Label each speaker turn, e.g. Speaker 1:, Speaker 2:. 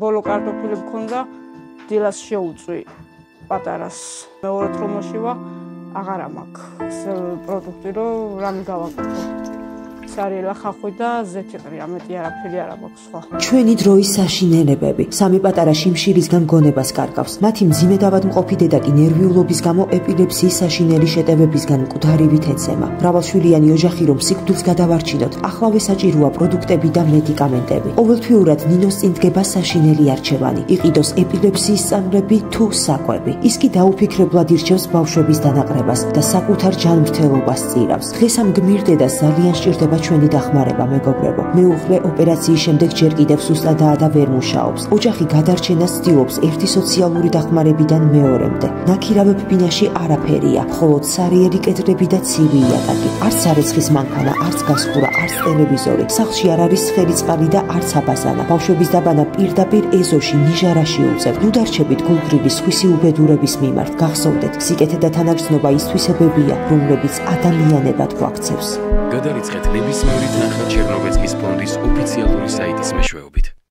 Speaker 1: ბოლო კარტოფილი მქონდა, დილას შეუწვი პატარას. მეორედ რომ მოშივა, აღარა მაქვს პროდუქტი, რომ რამე გავაკეთო. სარიელა ხახვი და ზეთი ყრია, მეტი არაფერი არ მაქვს სხვა.
Speaker 2: ჩვენი დროის საშინელებები, სამი პატარა შიმშილისგან გონებას კარგავს. მათი მძიმე დავადმყოფი დედა კი ნერვიულობის გამო ეპილეფსიის საშინელი შეტევებისგან მკვდარივით ეცემა. მრავალშვილიანი ოჯახი რომ სიკვდილს გადავარჩინოთ, ახლავე საჭიროა პროდუქტები და მედიკამენტები. ყოველთვიურად ნინოს წინ დგება საშინელი არჩევანი, იყიდოს ეპილეფსიის წამლები თუ საკვები. ის კი დაუფიქრებლად ირჩევს ბავშვების დანაყრებას და საკუთარ ჯანმრთელობას წირავს. დღეს ამ გმირ დედას ძალიან სჭირდება ჩვენი დახმარება, მეგობრებო. მეუღლე ოპერაციის შემდეგ ჯერ კიდევ სუსტადაა და ვერ მუშაობს. ოჯახი გადარჩენას ცდილობს ერთი სოციალური დახმარებიდან მეორემდე. ნაქირავებ ბინაში არაფერია, მხოლოდ სარიელი კედლები და ცივი იატაკი. არც სარეცხის მანქანა, არც გასხურა, არც ტელევიზორი. სახლში არ არის ცხელი წყალი და არც აბაზანა. ბავშვების დაბანა პირდაპირ ეზოში, ნიჟარაში უწევ. ნუ დარჩებით გულგრილის სხვისი უბედურების მიმართ. გახსოვდეთ, სიკეთე და თანაგრძნობა ის თვისებებია, რომლებიც ადამიანებად გვაქცევს.
Speaker 3: გადარიცხეთ ნებისმიერი თანხა ჩერნოვეცკის ფონდის ოფიციალური საიტის მეშვეობით.